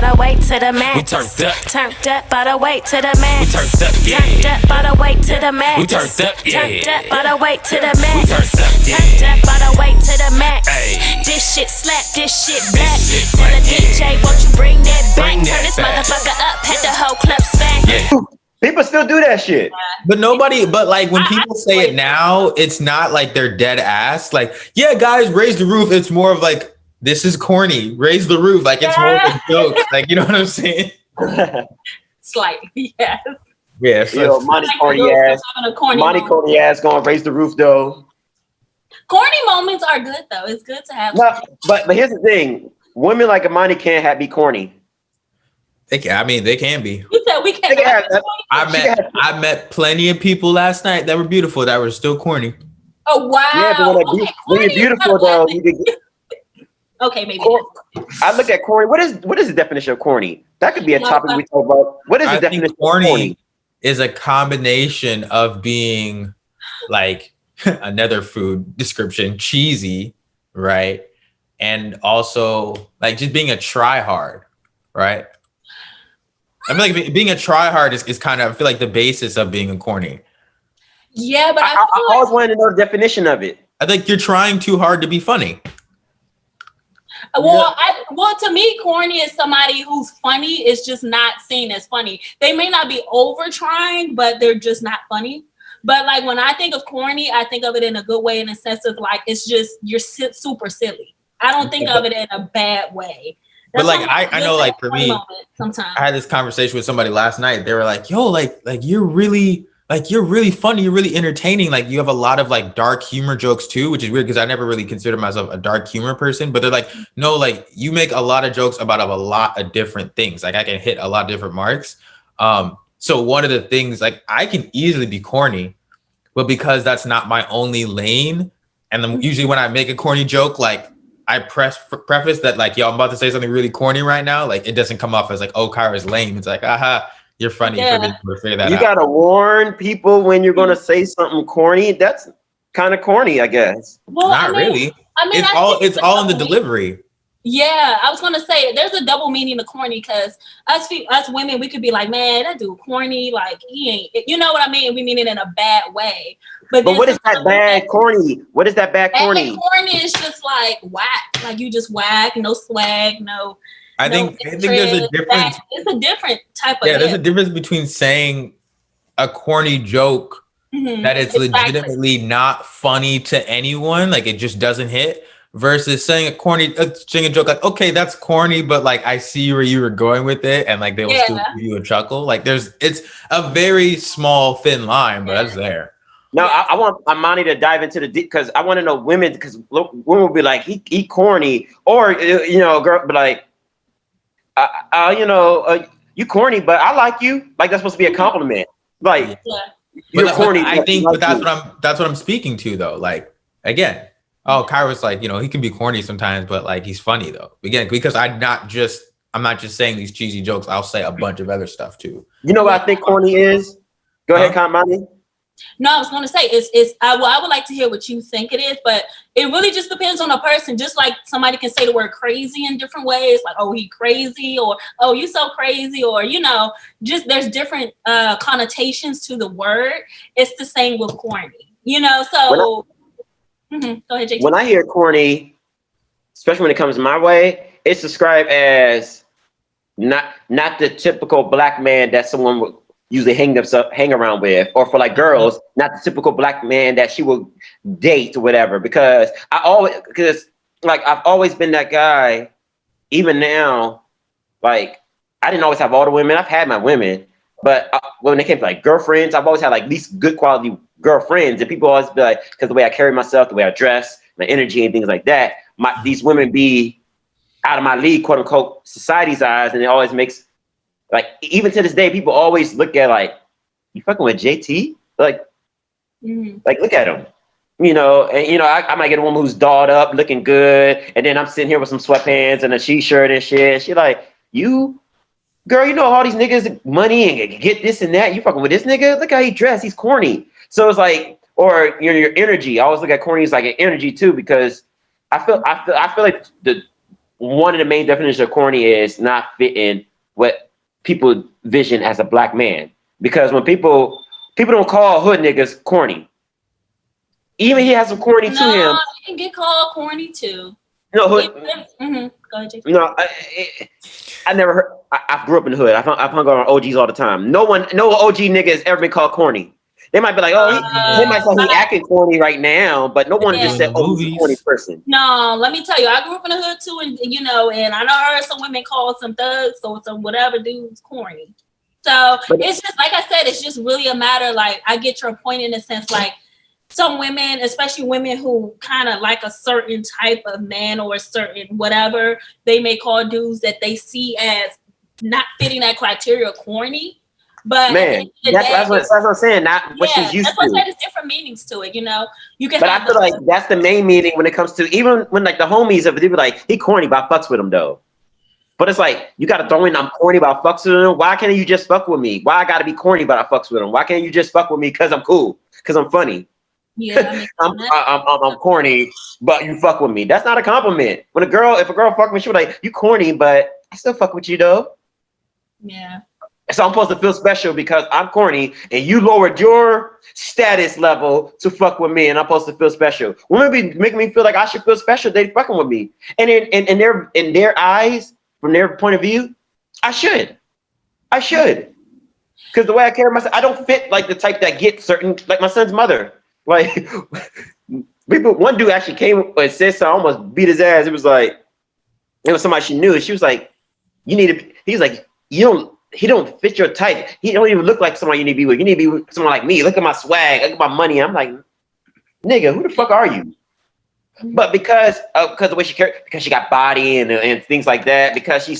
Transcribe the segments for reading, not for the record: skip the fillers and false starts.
the way to the max. We Turned up by the way to the max. We turned up, yeah. Turned up by the way to the max. We turned up, yeah. Turned up by the way to the max. We turned up, yeah. Turned up by the way to the max. Ay. This shit slap, this shit black. shit Tell the black, DJ, won't you bring that back? Bring Turn that this back. motherfucker up, had the whole club spank. Yeah. People still do that shit. But like when people say it now, it's not like they're dead ass. Like, yeah, guys, raise the roof. It's more of like, this is corny. Raise the roof. Like, it's more of a joke. Like, you know what I'm saying? Slightly, yes. Yeah. Yo, Monty corny ass. Monty corny ass gonna raise the roof though. Corny moments are good though. It's good to have. No, but here's the thing: women like Imani can't be corny. They can be. You said we can't. I met plenty of people last night that were beautiful that were still corny. Oh wow! Yeah, but when you're beautiful though, you can get, okay, maybe. I look at corny. What is the definition of corny? That could be a topic we talk about. What is the definition of corny? Is a combination of being like another food description, cheesy, right? And also like just being a try-hard, right? I feel like being a try-hard is kind of, I feel like the basis of being a corny. Yeah, but I always wanted to know the definition of it. I think you're trying too hard to be funny. Well, to me, corny is somebody who's funny is just not seen as funny. They may not be over trying, but they're just not funny. But like when I think of corny, I think of it in a good way, in a sense of like it's just you're super silly. I don't think of it in a bad way. But like I know, like for me, sometimes I had this conversation with somebody last night. They were like, "Yo, like you're really funny. You're really entertaining. Like you have a lot of like dark humor jokes too," which is weird because I never really considered myself a dark humor person. But they're like, "No, like you make a lot of jokes about a lot of different things. Like I can hit a lot of different marks." So one of the things, like I can easily be corny, but because that's not my only lane, and then usually when I make a corny joke, like I preface that like, yo, I'm about to say something really corny right now. Like it doesn't come off as like, oh, Kyra's lame. It's like, aha, you're funny. Yeah. Figure that out. You gotta warn people when you're gonna say something corny. That's kind of corny, I guess. Well, not really. It's all in the delivery. Yeah, I was gonna say there's a double meaning to corny because us women, we could be like, man, that dude corny, like he ain't, you know what I mean? We mean it in a bad way. But what is that bad corny? What is that bad corny? Corny is just like whack, like you just whack, no swag, no. I think there's a difference. It's a different type of. Yeah, there's a difference between saying a corny joke that it's legitimately not funny to anyone, like it just doesn't hit, versus saying a joke like, okay, that's corny, but like I see where you were going with it, and like they will still give you a chuckle. Like it's a very small thin line, but that's there. No, I want Imani to dive into the deep because I want to know women, because women will be like he corny, or you know, girl be like, you corny, but I like you. Like that's supposed to be a compliment. Like you're corny. I think, but that's what I'm speaking to though. Like again, Kyra's like, you know, he can be corny sometimes, but like he's funny though. Again, because I'm not just saying these cheesy jokes. I'll say a bunch of other stuff too. You know what I think corny is? Go ahead, Imani. No, I was going to say I would like to hear what you think it is, but it really just depends on a person. Just like somebody can say the word crazy in different ways, like, oh, he crazy, or, oh, you so crazy, or, you know, just there's different connotations to the word. It's the same with corny, you know, so go ahead, JT. When I hear corny, especially when it comes my way, it's described as not the typical black man that someone would usually hang around with, or for like girls, not the typical black man that she will date or whatever. Because I've always been that guy. Even now, like I didn't always have all the women. I've had my women, but when it came to like girlfriends, I've always had like at least good quality girlfriends. And people always be like, because the way I carry myself, the way I dress, my energy and things like that, these women be out of my league, quote unquote, society's eyes, and it always makes. Like even to this day, people always look at like, you fucking with JT? Like look at him, you know. And you know, I might get a woman who's dolled up, looking good, and then I'm sitting here with some sweatpants and a t-shirt and shit. She like, you, girl, you know all these niggas money and get this and that. You fucking with this nigga? Look how he dressed. He's corny. So it's like, or your energy. I always look at corny as like an energy too, because I feel like one of the main definitions of corny is not fitting what people vision as a black man. Because when people don't call hood niggas corny. Even he has some corny to him. No, he can get called corny too. No, hood. Mm-hmm. Go ahead, Jake. No, I never heard. I grew up in the hood. I've hung around OGs all the time. No OG nigga has ever been called corny. They might be like, oh, they might say he acting corny right now, but no one just said, oh, he's a corny person. No, let me tell you, I grew up in the hood too, and and I know I heard some women call some thugs or some whatever dudes corny. So it's just like I said, it's just really a matter. Like, I get your point in a sense, like some women, especially women who kind of like a certain type of man or a certain whatever, they may call dudes that they see as not fitting that criteria corny. But man, that's what I'm saying. Not what she's used to. That's what I said. There's different meanings to it. You can. But I feel like that's the main meaning when it comes to, even when like the homies of it, they be like, he corny, but I fucks with him though. But it's like, you got to throw in, I'm corny, but I fucks with him. Why can't you just fuck with me? Why I got to be corny, but I fucks with him? Why can't you just fuck with me because I'm cool? Because I'm funny. Yeah, I'm corny, but you fuck with me. That's not a compliment. If a girl fuck with me, she be like, you corny, but I still fuck with you though. Yeah. So I'm supposed to feel special because I'm corny and you lowered your status level to fuck with me, and I'm supposed to feel special. Women be making me feel like I should feel special. They fucking with me, and in their eyes, from their point of view, I should, because the way I carry myself, I don't fit like the type that gets certain, like my son's mother. Like one dude actually came and said something, I almost beat his ass. It was somebody she knew. She was like, he's like, he don't fit your type. He don't even look like someone you need to be with. You need to be with someone like me. Look at my swag. Look at my money. I'm like, nigga, who the fuck are you? But because the way she carries, because she got body and things like that, because she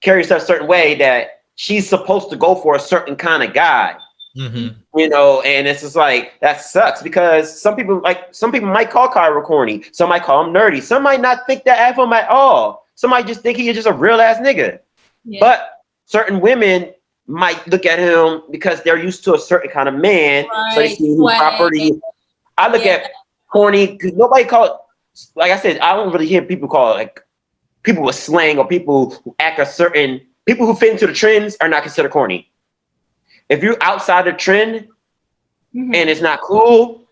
carries herself a certain way that she's supposed to go for a certain kind of guy. Mm-hmm. And it's just like, that sucks, because some people might call Kyra corny. Some might call him nerdy. Some might not think that of him at all. Some might just think he is just a real ass nigga. Yeah. But certain women might look at him because they're used to a certain kind of man. Right. So they see his property. I look at corny because nobody call it, like I said, I don't really hear people call it, like, people with slang or people who act people who fit into the trends are not considered corny. If you're outside the trend and it's not cool,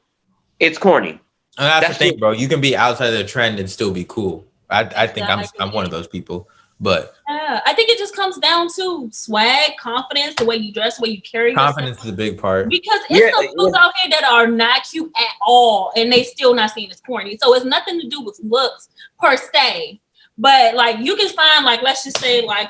it's corny. And that's the thing, bro. You can be outside the trend and still be cool. I think I'm one of those people. But I think it just comes down to swag, confidence, the way you dress, the way you carry yourself. Confidence is a big part. Because it's some dudes out here that are not cute at all, and they still not seen as corny. So it's nothing to do with looks per se. But like, you can find, like, let's just say like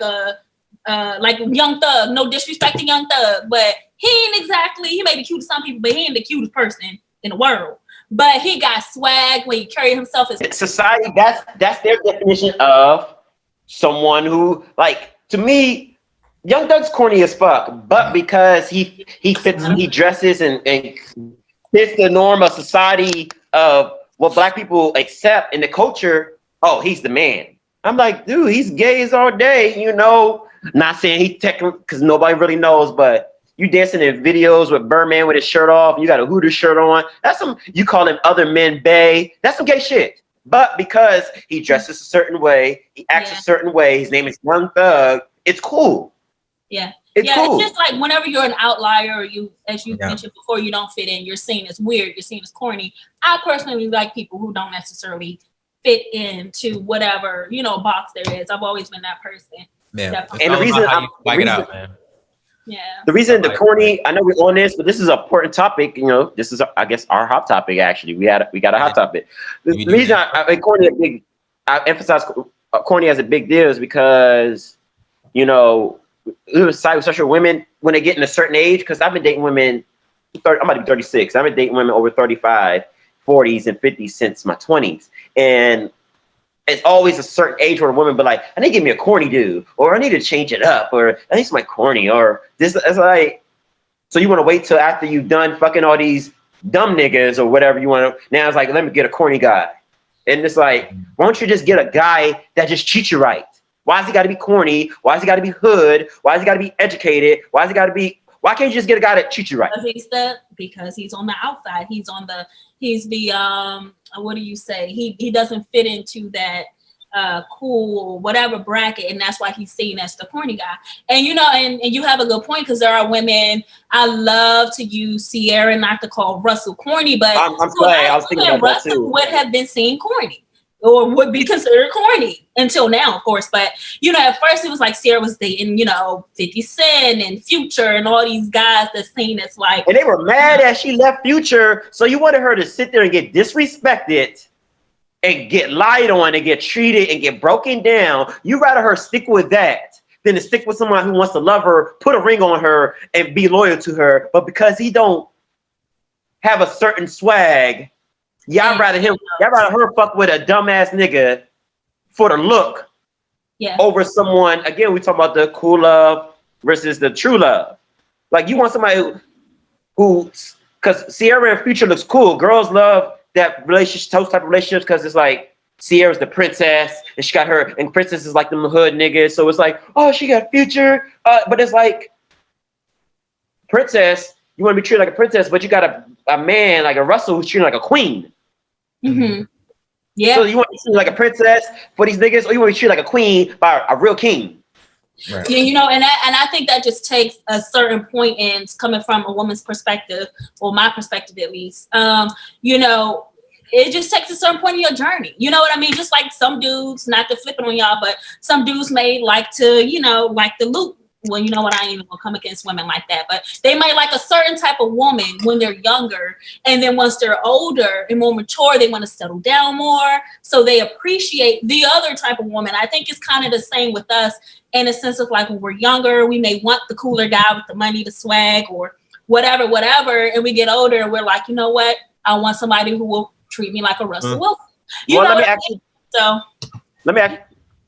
Young Thug. No disrespect to Young Thug, but he may be cute to some people, but he ain't the cutest person in the world. But he got swag when he carry himself as society. That's their definition of someone who, like, to me, Young Thug's corny as fuck, but because he fits, he dresses and fits the norm of society of what black people accept in the culture. Oh, he's the man. I'm like, dude, he's gay as all day, Not saying he technically, because nobody really knows, but you dancing in videos with Birdman with his shirt off, and you got a Hooters shirt on. That's you call him other men bae. That's some gay shit. But because he dresses a certain way, he acts a certain way, his name is Young Thug, it's cool. Yeah. It's cool. It's just like whenever you're an outlier, or you, as you mentioned before, you don't fit in, you're seen as weird, you're seen as corny. I personally like people who don't necessarily fit into whatever, box there is. I've always been that person. Yeah. And the reason the reason the corny, I know we're on this, but this is an important topic. This is, I guess, our hot topic. Actually, we got a hot topic. The reason I emphasize corny as a big deal is because social women, when they get in a certain age, because I've been dating women. I'm about to be 36. I've been dating women over 35, 40s, and 50s since my 20s, and it's always a certain age where a woman be like, I need to give me a corny dude, or I need to change it up, or I need somebody corny, or this. It's like, so you want to wait till after you've done fucking all these dumb niggas or whatever you want to. Now it's like, let me get a corny guy, and it's like, why don't you just get a guy that just treats you right? Why has he got to be corny? Why has he got to be hood? Why has he got to be educated? Why has he got to be? Why can't you just get a guy that treats you right? Because he's on the outside. He's the what do you say? He doesn't fit into that cool, whatever bracket, and that's why he's seen as the corny guy. And you know, and you have a good point, because there are women, I love to use Sierra, not to call Russell corny, but I'm sorry, I was thinking about that Russell too. would have been seen corny, or would be considered corny until now, of course. But you know, at first it was like Sierra was dating, you know, 50 Cent and Future and all these guys that's seen as like, And they were mad that she left Future, so you wanted her to sit there and get disrespected and get lied on and get treated and get broken down. You rather her stick with that than to stick with someone who wants to love her, put a ring on her, and be loyal to her. But because he don't have a certain swag, y'all rather her fuck with a dumbass nigga for the look, over someone. Again, we talk about the cool love versus the true love. Like, you want somebody who, because Sierra and Future looks cool. Girls love that relationship, those type of relationships, because it's like Sierra's the princess and she got her, and princess is like them hood niggas. So it's like, oh, she got Future, but it's like, princess, you want to be treated like a princess, but you got a man like a Russell who's treated like a queen. mm-hmm. Yeah. So you want to be treated like a princess for these niggas, or you want to be treated like a queen by a real king? Right. Yeah, you know, and I think that just takes a certain point in coming from a woman's perspective, or my perspective at least. You know, it just takes a certain point in your journey. You know what I mean? Just like some dudes, not to flip it on y'all, but some dudes may like to, you know, like the loop. Well, you know what, I ain't even gonna come against women like that, but they might like a certain type of woman when they're younger, and then once they're older and more mature, they want to settle down more, so they appreciate the other type of woman. I think it's kind of the same with us, in a sense of like, when we're younger, we may want the cooler guy with the money, the swag, or whatever, and we get older and we're like, you know what, I want somebody who will treat me like a Russell Wilson. Let me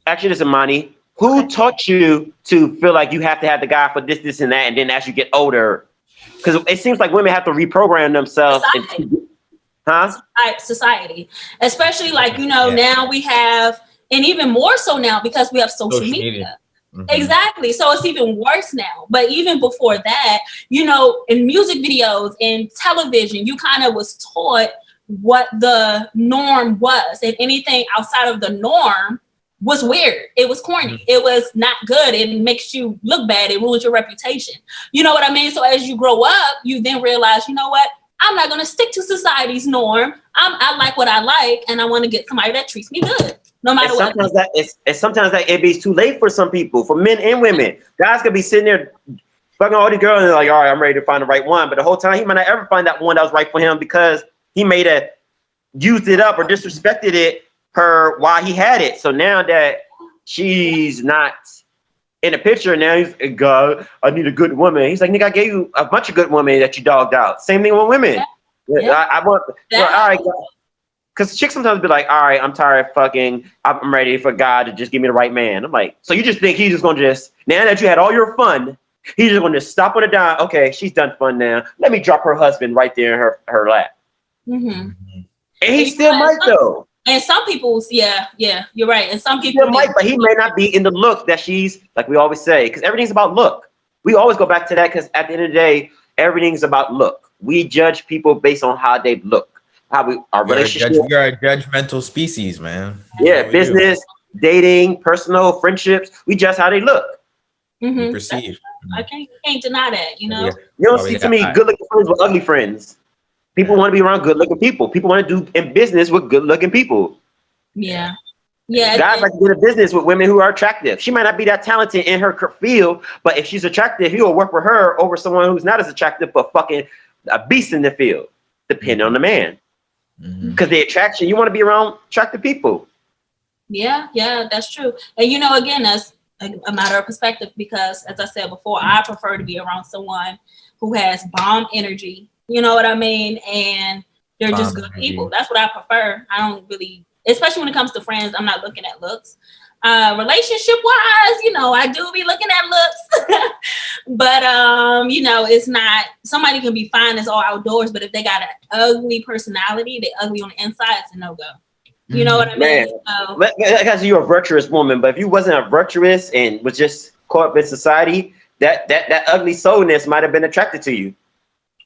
ask you this, Imani. Who taught you to feel like you have to have the guy for this, this, and that, and then as you get older? Because it seems like women have to reprogram themselves. Society. Especially like, you know, now we have, and even more so now because we have social media. Mm-hmm. Exactly. So it's even worse now. But even before that, you know, in music videos, in television, you kind of was taught what the norm was. And anything outside of the norm was weird. It was corny. It was not good. It makes you look bad. It ruins your reputation. You know what I mean? So as you grow up, you then realize, you know what? I'm not going to stick to society's norm. I like what I like, and I want to get somebody that treats me good, no matter what. Sometimes that it be too late for some people, for men and women. Guys could be sitting there fucking all these girls and they're like, all right, I'm ready to find the right one. But the whole time he might not ever find that one that was right for him, because he used it up or disrespected her while he had it. So now that she's not in the picture, now he's, God, I need a good woman. He's like, nigga, I gave you a bunch of good women that you dogged out. Same thing with women. I want, all right, because chicks sometimes be like, all right, I'm tired of fucking, I'm ready for God to just give me the right man. I'm like, so you just think he's just gonna now that you had all your fun, he's just gonna stop on a dime. Okay, she's done fun now. Let me drop her husband right there in her lap. Mm-hmm. And he still might though. And some people's, yeah, you're right. And some people might, but he may not be in the look that she's, like we always say, because everything's about look. We always go back to that, because at the end of the day, everything's about look. We judge people based on how they look, our relationship. We are a judgmental species, man. Yeah, business, dating, personal, friendships. We judge how they look. Mm-hmm. Perceive. I can't deny that, you know. Yeah. You don't see too many good-looking friends with ugly friends. People want to be around good-looking people. People want to do in business with good-looking people. Yeah. Guys like to get a business with women who are attractive. She might not be that talented in her field, but if she's attractive, he will work with her over someone who's not as attractive, but fucking a beast in the field, depending on the man. Because the attraction, you want to be around attractive people. Yeah, that's true. And you know, again, that's a matter of perspective, because as I said before, I prefer to be around someone who has bomb energy. You know what I mean? And they're just good people. That's what I prefer. I don't really, especially when it comes to friends, I'm not looking at looks. Relationship wise, you know, I do be looking at looks. But, you know, it's not, somebody can be fine as all outdoors, but if they got an ugly personality, they ugly on the inside, it's a no-go. You know what I mean? Because you're a virtuous woman, but if you wasn't a virtuous and was just caught up in society, that ugly soulness might have been attracted to you.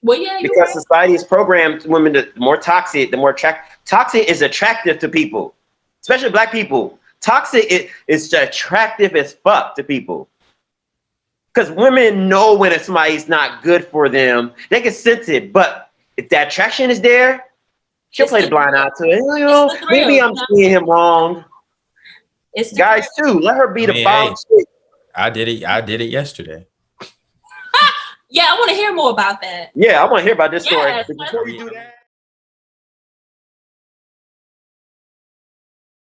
Well, yeah, because society has programmed women to more toxic, the more toxic is attractive to people, especially black people. toxic is attractive as fuck to people. Because women know when somebody's not good for them. They can sense it, but if that attraction is there, she'll play the blind eye to it. You know, maybe I'm seeing him wrong. It's Guys too, let her be the bomb chick. I did it yesterday. Yeah, I want to hear more about that. Yeah, I want to hear about this story. Yes, But before we do that,